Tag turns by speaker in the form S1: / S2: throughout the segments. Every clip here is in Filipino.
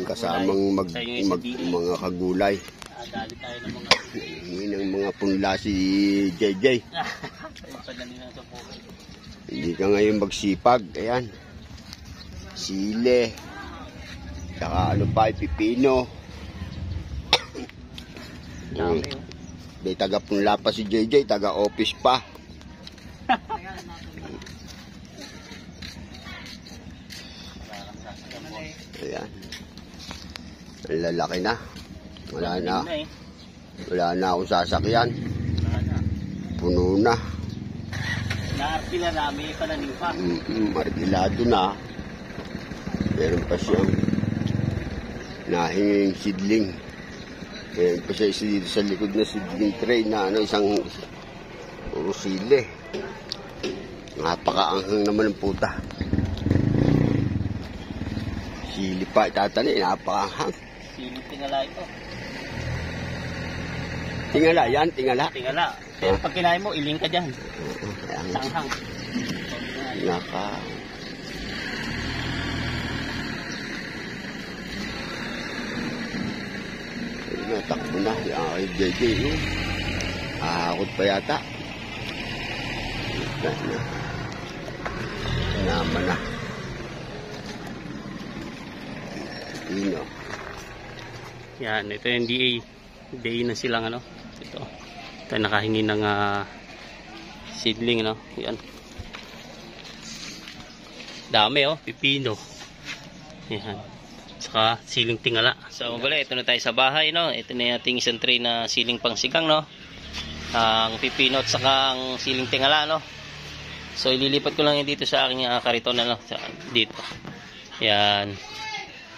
S1: kasamang mga kagulay.
S2: Dali tayo ng mga
S1: Yun ang mga punla si JJ. Hindi ka ngayon magsipag. Ayan. Sile. Saka ano pa, pipino. May taga punla pa si JJ, taga office pa. Ayan. Ang lalaki na. Wala na akong sasakyan. Puno na.
S2: Naarkila na, may pananim pa.
S1: Markilado na. Meron pa siyang nahinging seedling. Meron pa siya dito sa likod na seedling tray na isang urusile. Napakaanghang naman ng puta. Sili pa itatanim, napakaanghang.
S2: Sili tingala ito.
S1: Tingala yan, tingala.
S2: Tingala. Pero pag kinain mo, iling ka dyan. Sanghang.
S1: Natakbo na. Ay, JJ, yun. Ahakot pa yata. Naman na. Pino.
S2: Yan, ito yung DA. DA na silang ano. Ito nakahingi ng seedling, no? Yan. Dami, oh. Pipino. Yan. Saka siling tingala. So, wala, ito na tayo sa bahay, no? Ito na yung ating isang tray na siling pangsigang, no? Ang pipino at saka ang siling tingala, no? So, ililipat ko lang yun dito sa aking kariton, no? Dito. Yan.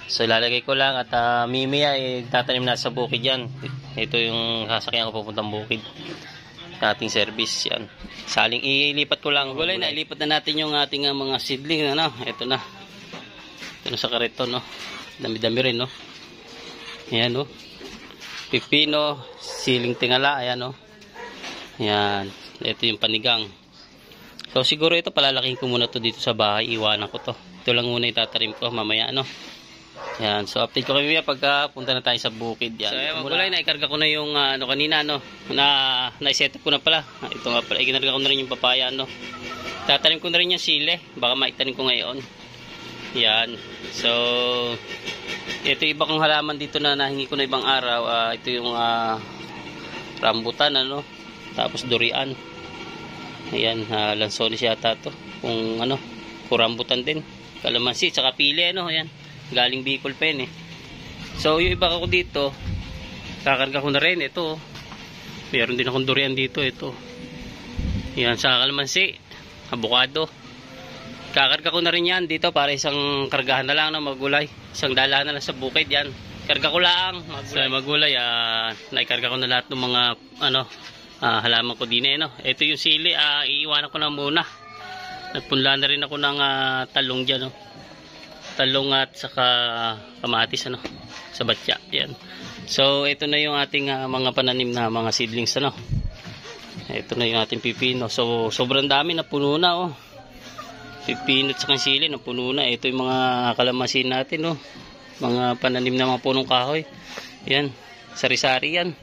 S2: So, ilalagay ko lang at mimaya, tatanim na sa bukid yan. Ito yung sasakyan ko pupuntang bukid. Ating service, yan. Saling ilipat ko lang. Gulay na, ilipat na natin yung ating mga seedling, ano? Ito na. Ito na sa kariton, no? Dami-dami rin, no? Ayan, no? Pipino, siling tingala, ayan, no? Ayan. Ito yung panigang. So, siguro ito, palalaking ko muna to dito sa bahay. Iwanan ko to. Ito lang muna itatanim ko mamaya, no? Yan, so update ko kami pagka punta na tayo sa bukid. Yan. So ayan, magulay na, ikarga ko na yung kanina, no, na-set up ko na pala. Ito nga pala, ikinarga ko na rin yung papaya, no. Tatanim ko na rin yung sile, baka maitanim ko ngayon. Yan, so ito iba kong halaman dito na nahingi ko na ibang araw. Ito yung rambutan, ano, tapos durian. Ayan, lansones yata to. Kung ano, kung rambutan din, kalamansi, tsaka pili, ano, ayan. Galing Bicol pa yun, eh. So yung iba ko dito, kakarga ko na rin ito. Meron din akong durian dito, ito. Yan, sa kalamansi, avocado. Kakarga ko na rin yan dito para isang kargahan na lang, no, magulay. Isang dala na lang sa bukid, yan. Karga ko lang, magulay. Naikarga ko na lahat ng mga halaman ko din, eh, no. Ito yung sili, iiwanan ko na muna. Nagpunla na rin ako ng talong dyan, no. Talong at saka kamatis, ano, sa batya. Yan. So ito na yung ating mga pananim na mga seedlings, ano. Ito na yung ating pipino. So sobrang dami, na puno na, oh. Pipino at saka sili na puno na. Ito yung mga kalamansin natin, oh. Mga pananim na mga punong kahoy. Yan. Sari-sari yan.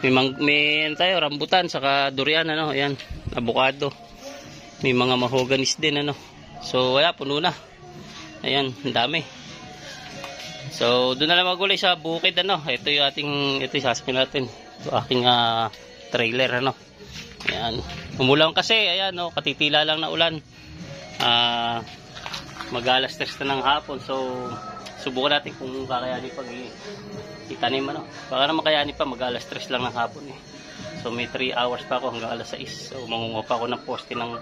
S2: May ano tayo, rambutan saka durian, ano. Yan. Avocado. May mga mahoganis din, ano. So wala, puno na. Ayan, ang dami. So, doon na lang magulay sa bukid, ano. Ito yung yung sasakyan natin. Ito aking trailer, ano. Ayan. Umulan kasi, ayan, no. Katitila lang na ulan. Mag-alas 3 na ng hapon. So, subukan natin kung kakayanin pag itanim, ano. Baka naman kayanin pa, mag-alas 3 lang ng hapon, eh. So, may 3 hours pa ako hanggang alas 6. So, mangunguha pa ako ng poste ng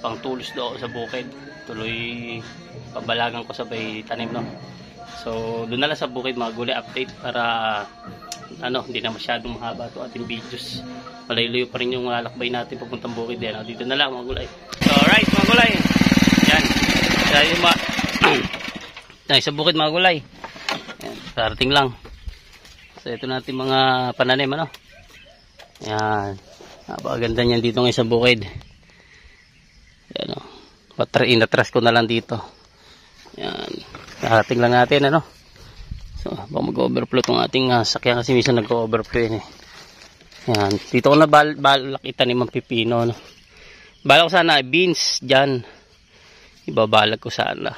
S2: pangtulos doon sa bukid. Tuloy pabalagan ko sabay tanim, no. So doon na lang sa bukid mga gulay update para hindi na masyadong mahaba to ating videos. Malayo-layo pa rin yung lakbay natin papuntang bukid din. Dito na lang mga gulay. So alright mga gulay. Yan. Dahil tayo sa bukid mga gulay. Yan, karating lang. So ito natin mga pananim, ano. Yan. Napakaganda niyan dito ngayon sa bukid. Yan, oh. Inatras ko na lang dito. Yan. Karating lang natin, ano. So, baka mag-overflow itong ating sakyan kasi minsan nag-overflow yun eh. Yan. Dito ko na balak itanim ang pipino. No? Balak ko sana beans dyan. Ibabalag ko sana.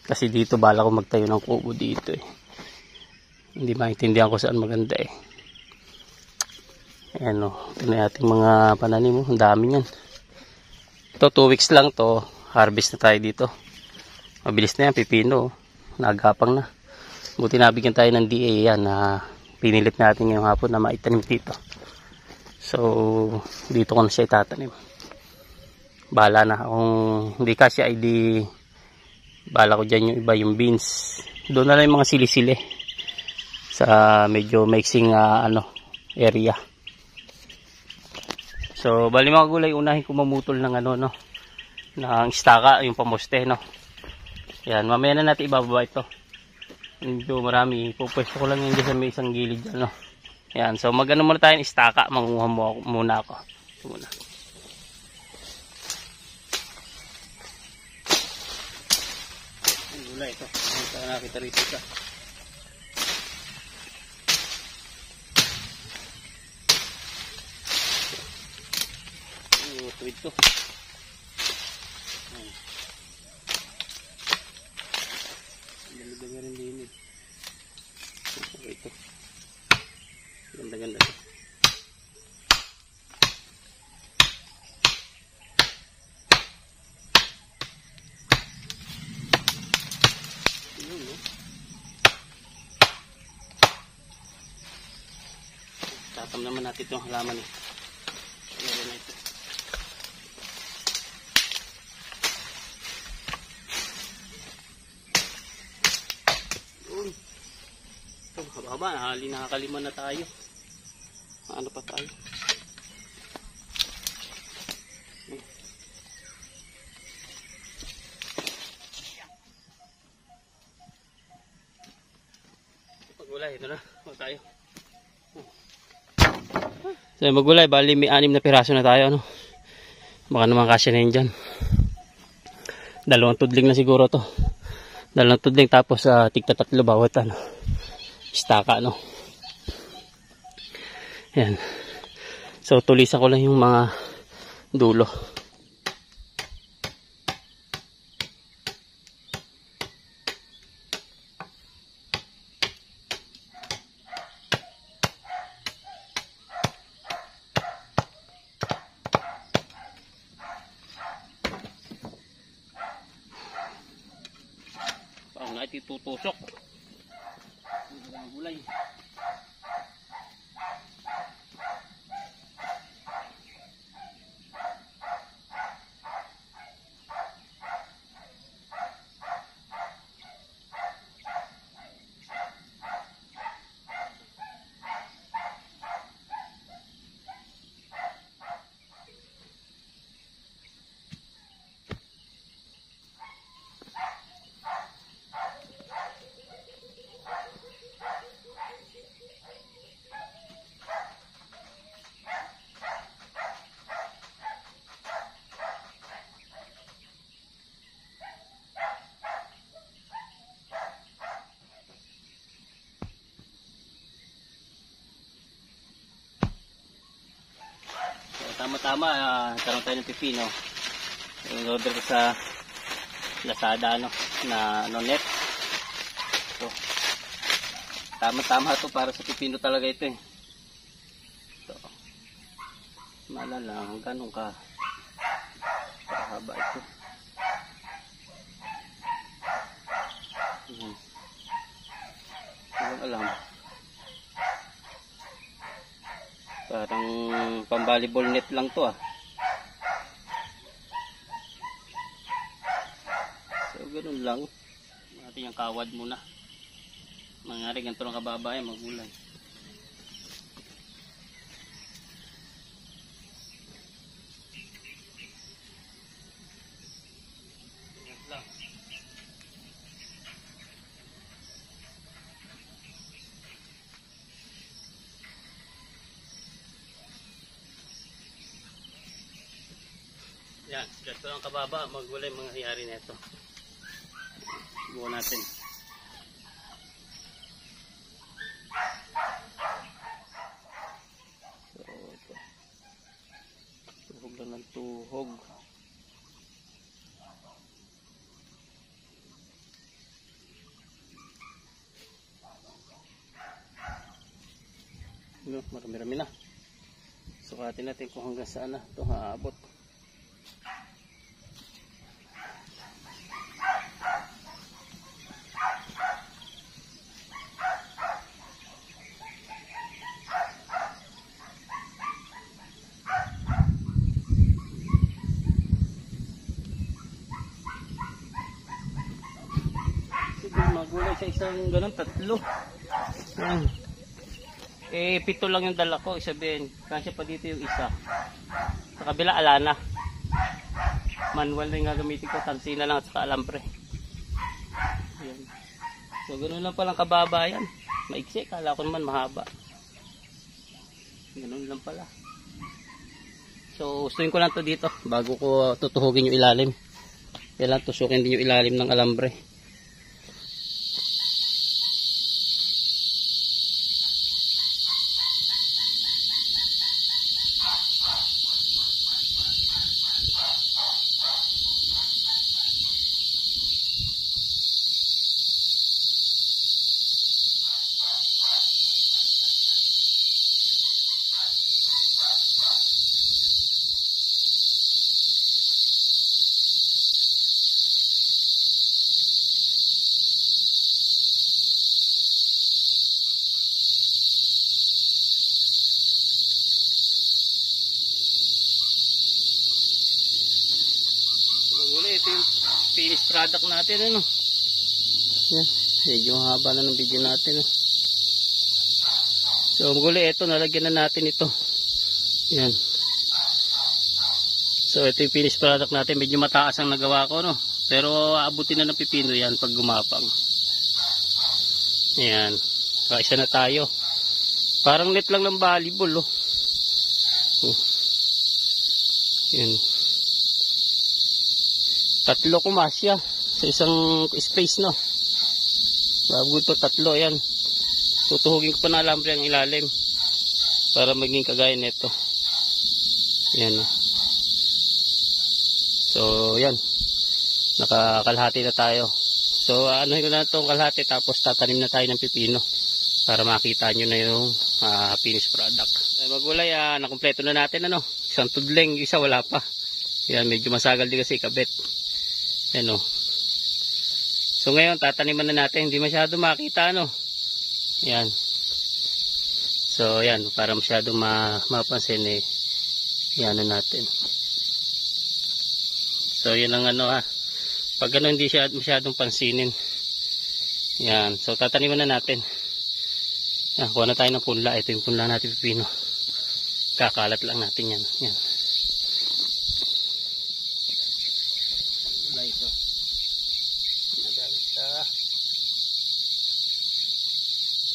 S2: Kasi dito balak ko magtayo ng kubo dito eh. Hindi maintindihan ko saan maganda eh. Ayan o. Ito na ating mga pananim mo. Ang dami yan. Ito 2 weeks lang to. Harvest na tayo dito. Mabilis na yan, pipino. Nagapang na. Buti nabigyan tayo ng DA yan na pinilit natin ngayong hapon na maitanim dito. So, dito ko na siya itatanim. Bahala na. Kung hindi kasi ay di bahala ko dyan yung iba yung beans. Doon na lang yung mga sili-sili sa medyo mixing area. So, bali mga gulay, unahin ko mamutol ng ng istaka, yung pamoste, no. Yan, mamaya na natin ibababa ito. Medyo marami, pupwesto ko lang yan dyan sa may isang gilid dyan, no. Yan, so muna tayo ng istaka, manguha muna ako. Ito muna. Ang gulay ito, ang nakita rito siya. Ito. Ganda-ganda rin din eh. Ito. Ganda-ganda ito. Yun, no? Tatam naman natin itong halaman eh. Meron na ito. Haba, hali nakakalima na tayo. Ano pa tayo? Magulay, ito na. Huwag tayo. So, magulay, bali may 6 na piraso na tayo. Ano? Baka naman kasya na yun dyan. 2 tudling na siguro to. 2 tudling tapos tigta 3 bawat istaka, no. Yan. So tulisan ko lang yung mga dulo. Parang na itutusok. Gulay. Tama-tama, nagkaroon tayo ng pipino. In-order ko sa Lazada, na net. So, tama-tama to para sa pipino talaga ito eh. So, malala, ganun ka. Haba ito. Walang alam. Parang pang-volleyball net lang to So ganun lang. Natin yung kawad muna. Mangyari ganito lang kababa eh, magulay. Yan, ganito lang kababa, magulay mangyayari nito. Subukan natin. So, ito. Tuhog lang ng tuhog. Marami-rami na. Sukatin natin kung hanggang saan na ito haabot. Siguro magulay sa isang ganun, 3. Yan. Eh, 7 lang yung dala ko, isabihin. Kasi pa dito yung isa. Sa kabila, alana. Manual na yung gagamitin ko. Tansina lang at saka alambre. Ayan. So, ganoon lang palang kababa yan. Maiksi, kala ko naman mahaba. Ganoon lang pala. So, gustuin ko lang to dito. Bago ko tutuhugin yung ilalim. Kailangan tusukin din yung ilalim ng alambre. Ito yung finished product natin, ano. Yan, medyo haba na ng video natin, So, maguli, ito, nalagyan na natin ito. Yan. So, ito yung finished product natin. Medyo mataas ang nagawa ko, no. Pero, aabutin na ng pipino yan pag gumapang. Yan. Kaisa na tayo. Parang net lang ng volleyball, Yan. 3 kumasya sa isang space, no. Bago ito 3, yan. Tutuhugin ko pa na alambre ang ilalim para maging kagaya nito. Yan, no. So, yan. Nakakalahati na tayo. So, anuhin ko na itong kalahati tapos tatanim na tayo ng pipino para makita nyo na yung finished product. Ay, magulay, nakumpleto na natin, ano. Isang tudling, isa wala pa. Yan, medyo masagal din kasi kabit. Yan, So ngayon tataniman na natin, hindi masyado makita, Yan. So yan, para masyado mapansin, yan na natin. So yan ang pag hindi siya masyadong pansinin. Yan, so tataniman na natin. Yan, kuha na tayo ng punla. Ito yung punla natin, pipino. Kakalat lang natin yan. Yan. Punla ito. Nagalita.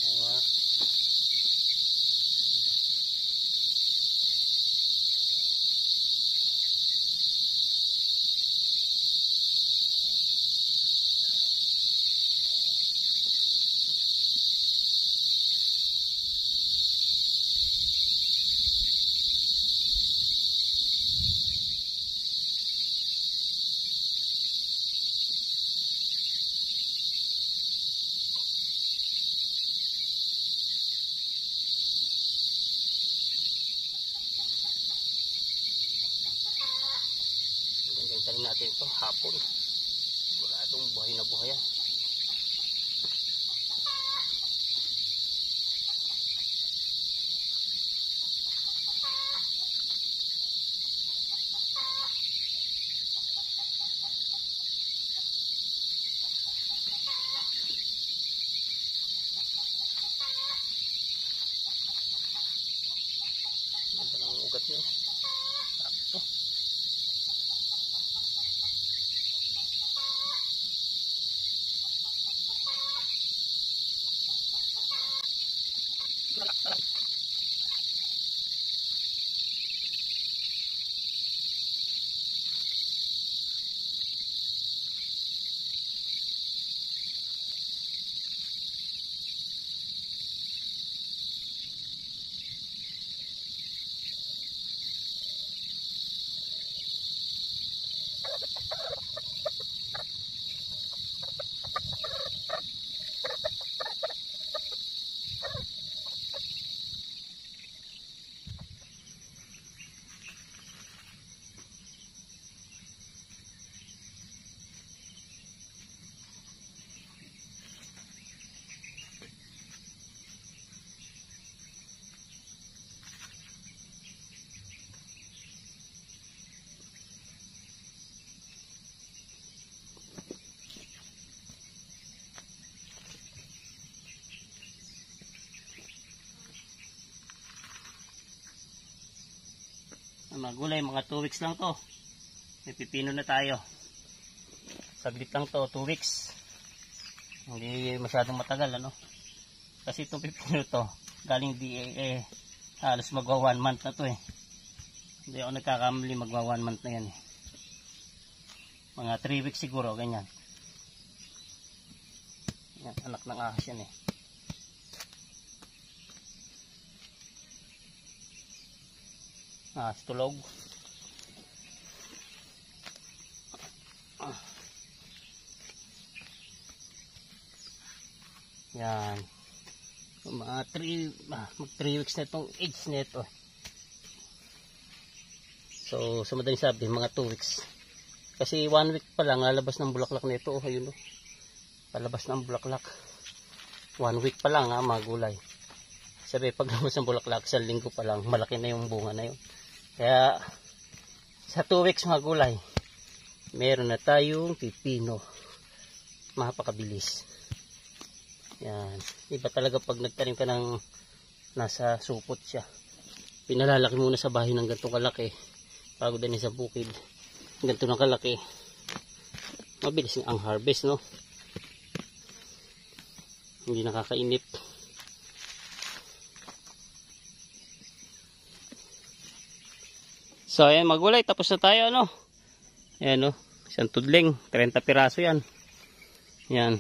S2: Yawa. Ganyan natin ito hapon. Wala itong buhay na buhay yan. Ganda ng ugat nyo. Sakto. mga gulay, mga 2 weeks lang to. May pipino na tayo. Saglit lang to, 2 weeks. Hindi masyadong matagal, ano. Kasi itong pipino to, galing DAA, halos magwa 1 month na to eh. Hindi ako nagkakamali, magwa 1 month na yan eh. Mga 3 weeks siguro, ganyan. Yan, anak ng ahas yan eh. Ahas tulog. Yan. Mga 3 weeks na itong age na ito. So, sa madaling sabi, mga 2 weeks. Kasi 1 week pa lang, lalabas ng bulaklak na ito. Ayun o. Palabas ng bulaklak. 1 week pa lang ha, mga gulay. Sabi, pag labas ng bulaklak, sa linggo pa lang, malaki na yung bunga na yun. Kaya, sa 2 weeks mga gulay, meron na tayong pipino. Mapakabilis. Yan. Iba talaga pag nagtanim ka ng nasa supot siya. Pinalalaki muna sa bahay ng ganitong kalaki. Bago din sa bukid. Ganito ng kalaki. Mabilis ang harvest, no? Hindi nakakainip. So, ayan, magulay. Tapos na tayo, ano? Ayan, no? Isang tudling. 30 piraso yan. Yan.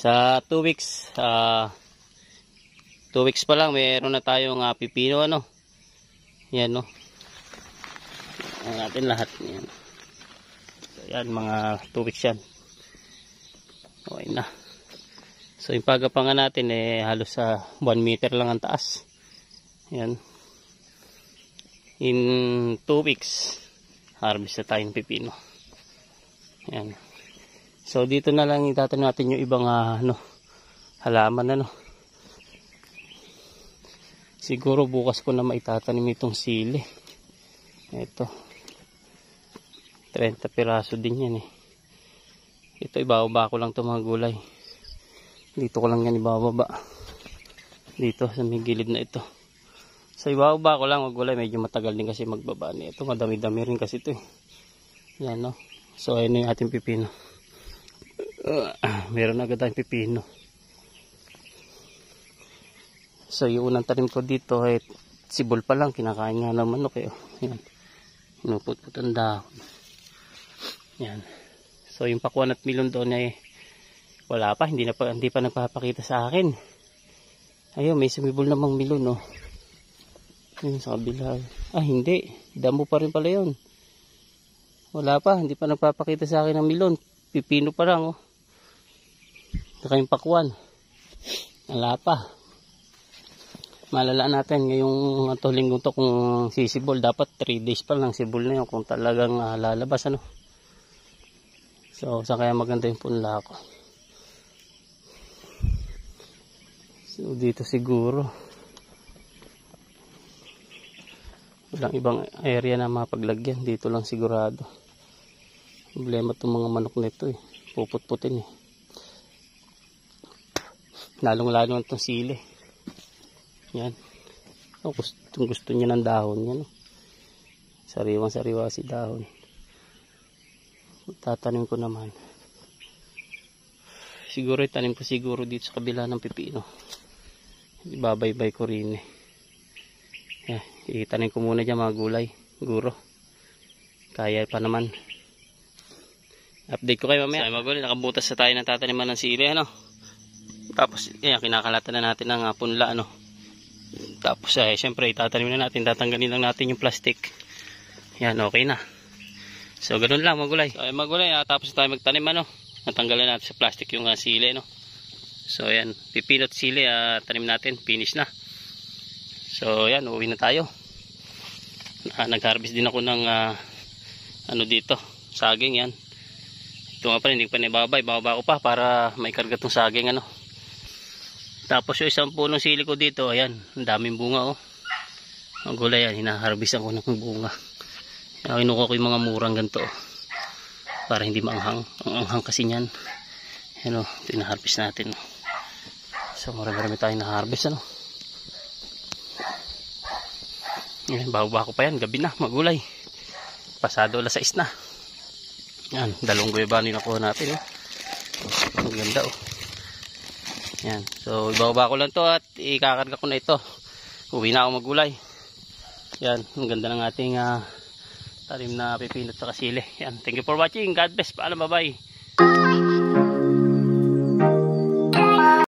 S2: Sa 2 weeks, 2 weeks pa lang, mayroon na tayong pipino, ano? Yan, no? Ayan natin lahat. Yan. So, yan, mga 2 weeks yan. Okay na. So, yung pagapangan natin, halos sa 1 meter lang ang taas. Yan. In 2 weeks, harvest na tayong pipino. Yan. So, dito na lang itatanim natin yung ibang halaman, ano. Siguro bukas ko na maitatanim itong sili. Ito. 30 piraso din yan eh. Ito, ibababa ko lang itong mga gulay. Dito ko lang yan ibababa. Dito, sa may gilid na ito. So, ibababa ko lang mga gulay. Medyo matagal din kasi magbaba niya. Ito, madami-dami rin kasi ito eh. Yan, no. So, ayun na yung ating pipino. Meron agad tayong pipino. So, yung unang tanim ko dito ay sibol pa lang. Kinakain nga ng manok eh. Yan. Inuput-put ang dahon. Yan. So, yung pakuan at milon doon ay wala pa. Hindi pa nagpapakita sa akin. Ayun, may sumibol namang milon, no. Yun sa kabila. Hindi. Damo pa rin pala yun. Wala pa. Hindi pa nagpapakita sa akin ng milon. Pipino pa lang, oh. Saka yung pakwan. Wala pa. Malalaan natin ngayong linggong to kung sisibol. Dapat 3 days pa lang sibol na yun kung talagang lalabas, ano. So, sa kaya maganda yung punla ko. So, dito siguro. Walang ibang area na mapaglagyan. Dito lang sigurado. Problema itong mga manok nito eh. Puput-putin eh. Lalong-lalo itong sili. Yan. Oh, gusto niya ng dahon yan. Sariwang-sariwa si dahon. Tatanim ko naman. Siguro itanim ko siguro dito sa kabila ng pipino. Ibabaybay ko rin eh. Yeah, itanim ko muna dyan mga gulay. Guro. Kaya pa naman. Update ko kayo mamaya. So, magulit, nakabutas na tayo ng tataniman ng sili, ano. Tapos, kinakalatan na natin ng punla, ano. Tapos, syempre, itatanim na natin. Tatanggalin lang natin yung plastic. Yan, okay na. So, ganun lang, magulay. So, magulay, tapos tayo magtanim, ano. Natanggalan natin sa plastic yung sili, no. So, yan, pipino at sili, tanim natin. Finish na. So, yan, uwi na tayo. Nag-harvest din ako ng, ano dito, saging, yan. Ito nga pa rin, hindi pa nababay. Bababa ko pa para may karga itong saging, ano. Tapos yung isang punong sili ko dito, ayan, ang daming bunga, oh. Ang gulay yan, hinaharvestan ko ng bunga. Kinukuha ko yung mga murang ganito, oh, para hindi maanghang. Ang anghang kasi niyan. Ayan, oh, ito yung harvest natin, oh. So, marami tayong na-harvest, ano. Yan, bago-bago pa yan, gabi na, magulay. Pasado 6:00 na. Yan, 2 guyabano yung nakuha natin. Ang ganda oh. Yan, so bago-bago lang to at ikakarga ko na ito. Uwi na ako magulay. Yan, ang ganda ng ating tanim na pipinot sa kasili. Yan, thank you for watching. God bless. Paalam, bye-bye.